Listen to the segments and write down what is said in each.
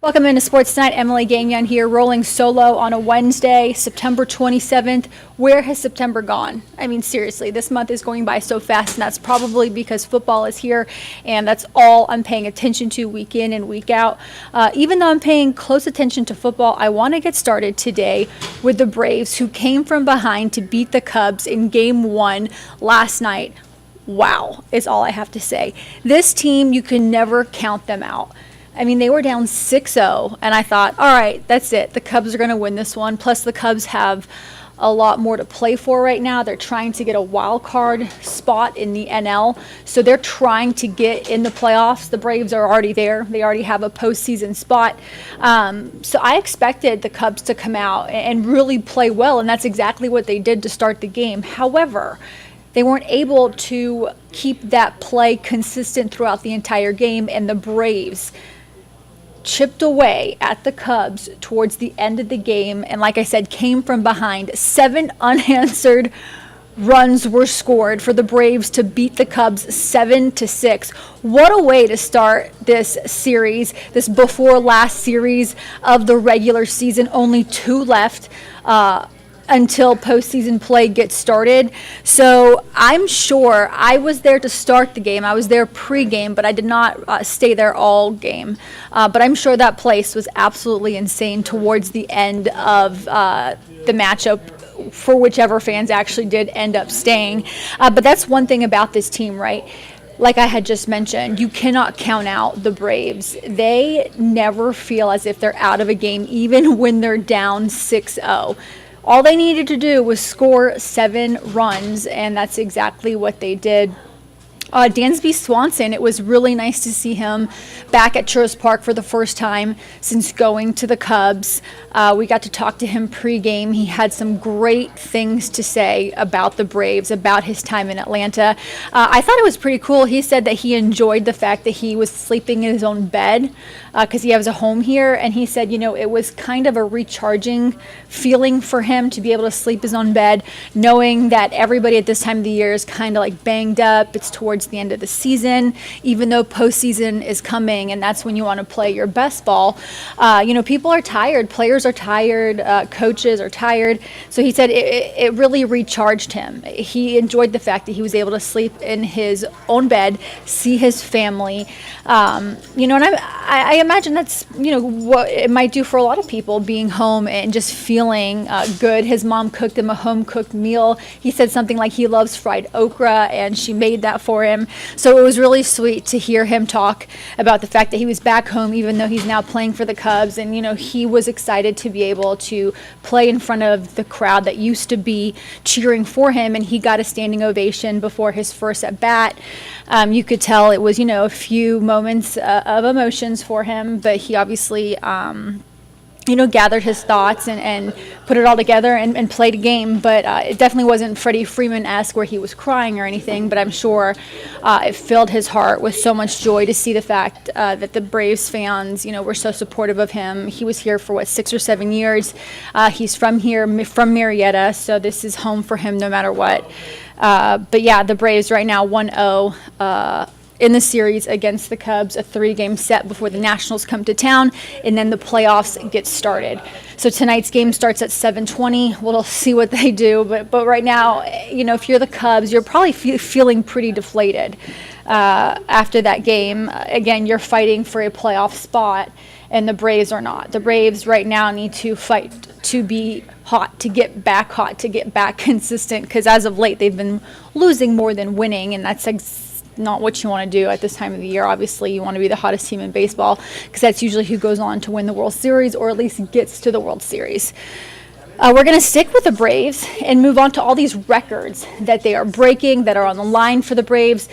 Welcome into Sports Night. Emily Gagnon here, rolling solo on a Wednesday, September 27th. Where has September gone? I mean, seriously, this month is going by so fast, and that's probably because football is here, and that's all I'm paying attention to week in and week out. Even though I'm paying close attention to football, I want to get started today with the Braves, who came from behind to beat the Cubs in Game 1 last night. Wow, is all I have to say. This team, you can never count them out. I mean, they were down 6-0, and I thought, all right, that's it. The Cubs are going to win this one. Plus, the Cubs have a lot more to play for right now. They're trying to get a wild card spot in the NL, so they're trying to get in the playoffs. The Braves are already there. They already have a postseason spot. So I expected the Cubs to come out and really play well, and that's exactly what they did to start the game. However, they weren't able to keep that play consistent throughout the entire game, and the Braves chipped away at the Cubs towards the end of the game, and like I said, came from behind. 7 unanswered runs were scored for the Braves to beat the Cubs 7-6. What a way to start this series, this before last series of the regular season. Only 2 left until postseason play gets started. So I'm sure I was there to start the game. I was there pre-game, but I did not stay there all game. But I'm sure that place was absolutely insane towards the end of the matchup for whichever fans actually did end up staying. But that's one thing about this team, right? Like I had just mentioned, you cannot count out the Braves. They never feel as if they're out of a game, even when they're down 6-0. All they needed to do was score 7 runs, and that's exactly what they did. Dansby Swanson, it was really nice to see him back at Truist Park for the first time since going to the Cubs. We got to talk to him pregame. He had some great things to say about the Braves, about his time in Atlanta. I thought it was pretty cool. He said that he enjoyed the fact that he was sleeping in his own bed because he has a home here, and he said, you know, it was kind of a recharging feeling for him to be able to sleep his own bed, knowing that everybody at this time of the year is kind of like banged up. It's towards the end of the season, even though postseason is coming, and that's when you want to play your best ball. People are tired, players are tired, coaches are tired. So he said it really recharged him. He enjoyed the fact that he was able to sleep in his own bed, see his family. And I imagine that's what it might do for a lot of people, being home and just feeling good. His mom cooked him a home cooked meal. He said something like he loves fried okra, and she made that for him. So it was really sweet to hear him talk about the fact that he was back home, even though he's now playing for the Cubs. And, he was excited to be able to play in front of the crowd that used to be cheering for him. And he got a standing ovation before his first at bat. You could tell it was, a few moments of emotions for him, but he obviously gathered his thoughts and put it all together and played a game. But it definitely wasn't Freddie Freeman-esque where he was crying or anything, but I'm sure it filled his heart with so much joy to see the fact that the Braves fans, were so supportive of him. He was here for, 6 or 7 years. He's from here, from Marietta, so this is home for him no matter what. But yeah, the Braves right now 1-0 in the series against the Cubs, a 3-game set before the Nationals come to town, and then the playoffs get started. So tonight's game starts at 7:20. We'll see what they do, but right now, if you're the Cubs, you're probably feeling pretty deflated after that game. Again, you're fighting for a playoff spot, and the Braves are not. The Braves right now need to fight to be hot, to get back consistent, because as of late, they've been losing more than winning, and that's not what you want to do at this time of the year. Obviously, you want to be the hottest team in baseball, because that's usually who goes on to win the World Series, or at least gets to the World Series. We're going to stick with the Braves and move on to all these records that they are breaking, that are on the line for the Braves.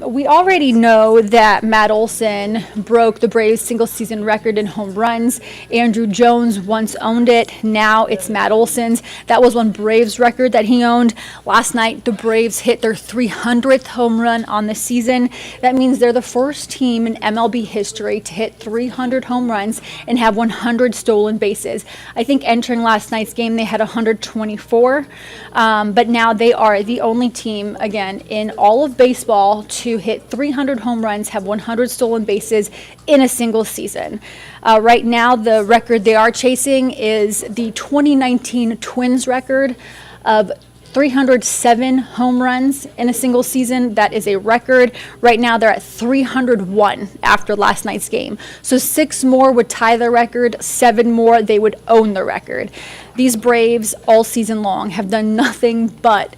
We already know that Matt Olson broke the Braves single-season record in home runs. Andrew Jones once owned it. Now it's Matt Olson's. That was one Braves record that he owned. Last night, the Braves hit their 300th home run on the season. That means they're the first team in MLB history to hit 300 home runs and have 100 stolen bases. I think entering last night's game, they had 124. But now they are the only team, again, in all of baseball to hit 300 home runs, have 100 stolen bases in a single season. Right now, the record they are chasing is the 2019 Twins record of 307 home runs in a single season. That is a record. Right now, they're at 301 after last night's game. So 6 more would tie the record, 7 more, they would own the record. These Braves, all season long, have done nothing but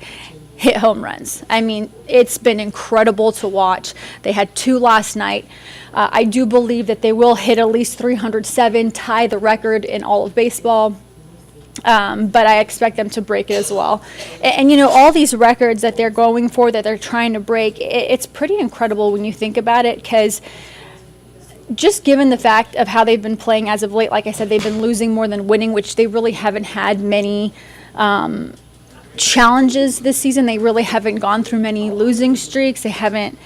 hit home runs. I mean, it's been incredible to watch. They had 2 last night. I do believe that they will hit at least 307, tie the record in all of baseball. But I expect them to break it as well. And you know, all these records that they're going for, that they're trying to break, it's pretty incredible when you think about it, because just given the fact of how they've been playing as of late, like I said, they've been losing more than winning, which they really haven't had many challenges this season. They really haven't gone through many losing streaks. They haven't.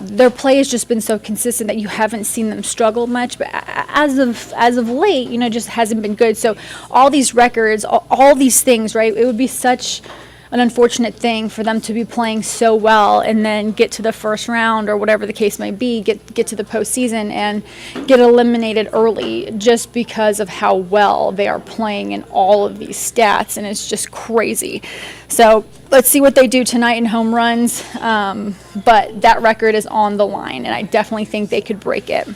Their play has just been so consistent that you haven't seen them struggle much. But as of late, you know, just hasn't been good. So all these records, all these things, right? It would be such an unfortunate thing for them to be playing so well and then get to the first round or whatever the case may be, get to the postseason and get eliminated early just because of how well they are playing in all of these stats, and it's just crazy. So let's see what they do tonight in home runs, but that record is on the line, and I definitely think they could break it.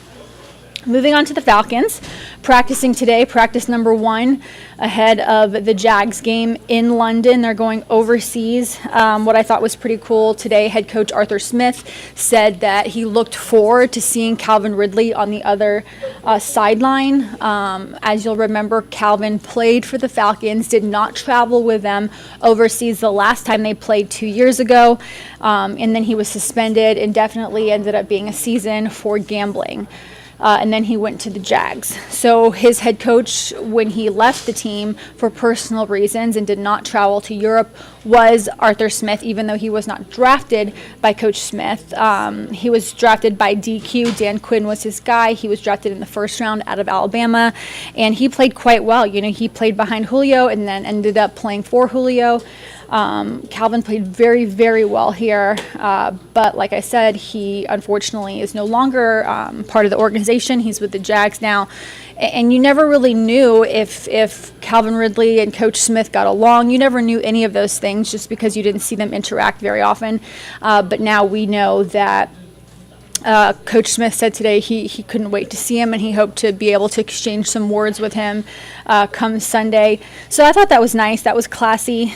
Moving on to the Falcons, practicing today, practice number 1 ahead of the JAGS game in London. They're going overseas. What I thought was pretty cool today, head coach Arthur Smith said that he looked forward to seeing Calvin Ridley on the other sideline. As you'll remember, Calvin played for the Falcons, did not travel with them overseas the last time they played 2 years ago, and then he was suspended indefinitely, ended up being a season for gambling. And then he went to the JAGS. So his head coach, when he left the team for personal reasons and did not travel to Europe, was Arthur Smith, even though he was not drafted by Coach Smith. He was drafted by DQ. Dan Quinn was his guy. He was drafted in the first round out of Alabama, and he played quite well. You know, he played behind Julio and then ended up playing for Julio. Calvin played very, very well here, but like I said, he unfortunately is no longer part of the organization. He's with the JAGS now, and you never really knew if Calvin Ridley and Coach Smith got along. You never knew any of those things just because you didn't see them interact very often, but now we know that Coach Smith said today he couldn't wait to see him, and he hoped to be able to exchange some words with him come Sunday. So I thought that was nice. That was classy.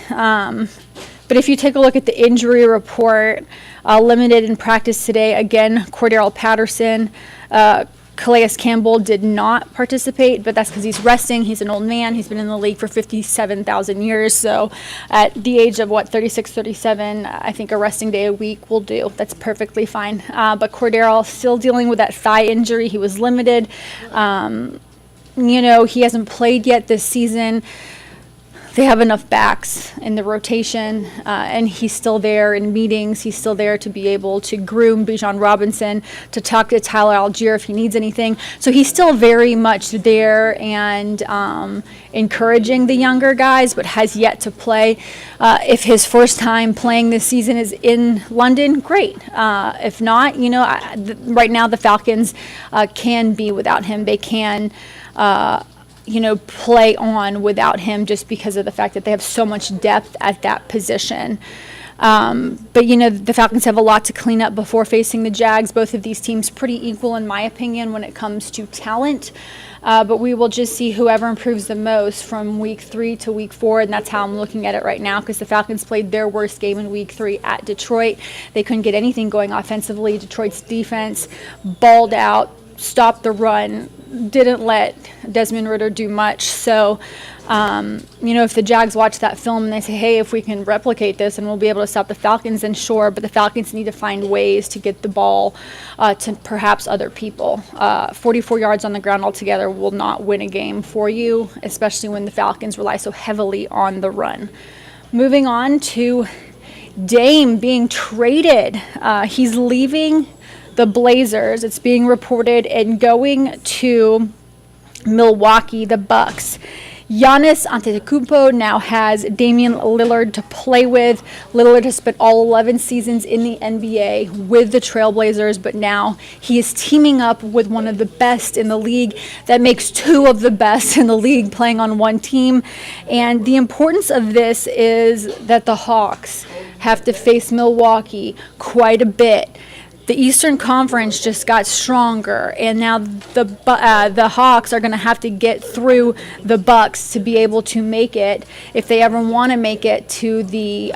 But if you take a look at the injury report, limited in practice today, again, Cordero Patterson, Calais Campbell did not participate, but that's because he's resting. He's an old man. He's been in the league for 57,000 years. So at the age of, 36, 37, I think a resting day a week will do. That's perfectly fine. But Cordero still dealing with that thigh injury. He was limited. You know, he hasn't played yet this season. They have enough backs in the rotation, and he's still there in meetings. He's still there to be able to groom Bijan Robinson, to talk to Tyler Algier if he needs anything. So he's still very much there and encouraging the younger guys, but has yet to play. If his first time playing this season is in London, great. If not, you know, right now the Falcons can be without him. They can play on without him just because of the fact that they have so much depth at that position. But, you know, the Falcons have a lot to clean up before facing the JAGS. Both of these teams pretty equal, in my opinion, when it comes to talent. But we will just see whoever improves the most from week 3 to week 4, and that's how I'm looking at it right now, because the Falcons played their worst game in week 3 at Detroit. They couldn't get anything going offensively. Detroit's defense balled out, stopped the run, didn't let Desmond Ridder do much. So, if the JAGS watch that film and they say, hey, if we can replicate this and we'll be able to stop the Falcons, then sure. But the Falcons need to find ways to get the ball to perhaps other people. 44 yards on the ground altogether will not win a game for you, especially when the Falcons rely so heavily on the run. Moving on to Dame being traded. He's leaving the Blazers, it's being reported, and going to Milwaukee, the Bucks. Giannis Antetokounmpo now has Damian Lillard to play with. Lillard has spent all 11 seasons in the NBA with the Trailblazers, but now he is teaming up with one of the best in the league. That makes two of the best in the league playing on one team. And the importance of this is that the Hawks have to face Milwaukee quite a bit. The Eastern Conference just got stronger, and now the Hawks are going to have to get through the Bucks to be able to make it. If they ever want to make it to the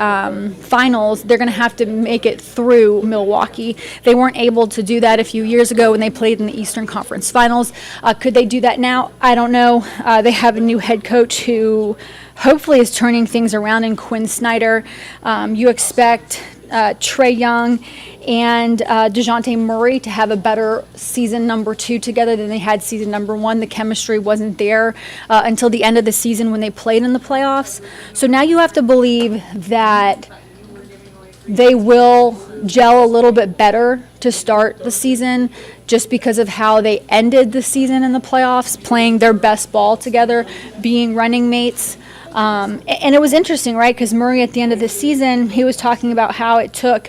finals, they're going to have to make it through Milwaukee. They weren't able to do that a few years ago when they played in the Eastern Conference Finals. Could they do that now? I don't know. They have a new head coach who hopefully is turning things around in Quinn Snyder. You expect Trae Young and DeJounte Murray to have a better season number 2 together than they had season number 1. The chemistry wasn't there until the end of the season when they played in the playoffs. So now you have to believe that they will gel a little bit better to start the season just because of how they ended the season in the playoffs, playing their best ball together, being running mates. And it was interesting, right? Because Murray at the end of the season, he was talking about how it took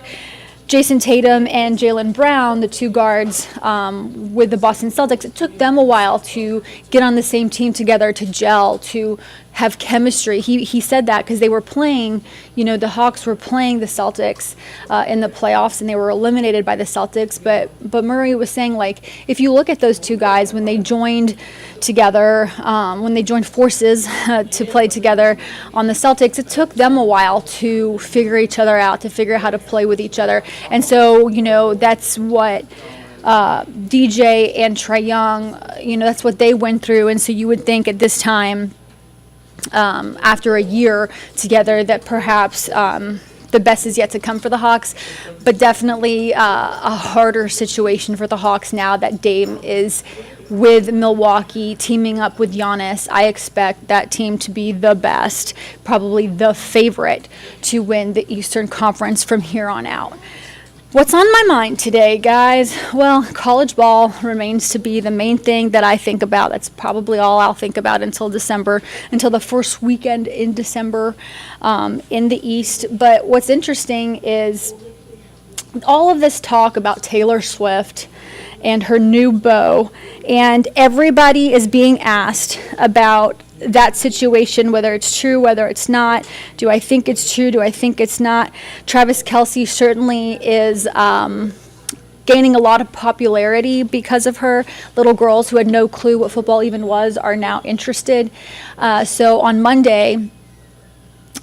Jason Tatum and Jaylen Brown, the two guards with the Boston Celtics, it took them a while to get on the same team together, to gel, to have chemistry. He said that because they were playing, the Hawks were playing the Celtics in the playoffs, and they were eliminated by the Celtics. But Murray was saying, like, if you look at those two guys when they joined together, when they joined forces to play together on the Celtics, it took them a while to figure each other out, to figure out how to play with each other. And so, that's what DJ and Trae Young, that's what they went through. And so you would think at this time, after a year together, that perhaps the best is yet to come for the Hawks, but definitely a harder situation for the Hawks now that Dame is with Milwaukee, teaming up with Giannis. I expect that team to be the best, probably the favorite to win the Eastern Conference from here on out. What's on my mind today, guys? Well, college ball remains to be the main thing that I think about. That's probably all I'll think about until December, until the first weekend in December in the East. But what's interesting is all of this talk about Taylor Swift and her new beau, and everybody is being asked about that situation, whether it's true, whether it's not. Do I think it's true? Do I think it's not? Travis Kelce certainly is gaining a lot of popularity because of her. Little girls who had no clue what football even was are now interested. So on Monday,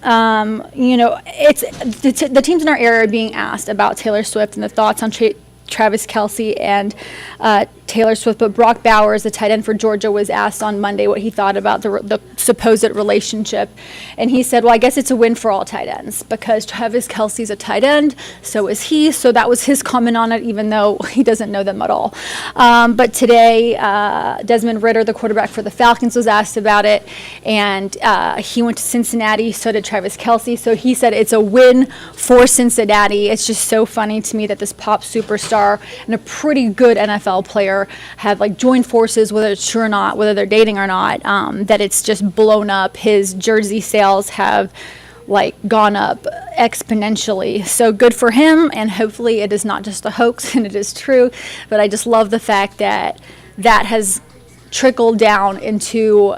it's the teams in our area are being asked about Taylor Swift and the thoughts on Travis Kelce and Taylor Swift, but Brock Bowers, the tight end for Georgia, was asked on Monday what he thought about the supposed relationship, and he said, well, I guess it's a win for all tight ends because Travis Kelce's a tight end, so is he, so that was his comment on it, even though he doesn't know them at all. But today, Desmond Ridder, the quarterback for the Falcons, was asked about it, and he went to Cincinnati, so did Travis Kelce, so he said it's a win for Cincinnati. It's just so funny to me that this pop superstar and a pretty good NFL player have joined forces, whether it's true or not, whether they're dating or not, that it's just blown up. His jersey sales have gone up exponentially. So good for him, and hopefully it is not just a hoax and it is true. But I just love the fact that that has trickled down into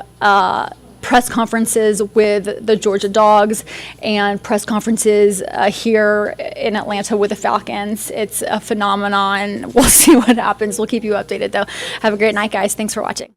press conferences with the Georgia Dogs and press conferences here in Atlanta with the Falcons. It's a phenomenon. We'll see what happens. We'll keep you updated, though. Have a great night, guys. Thanks for watching.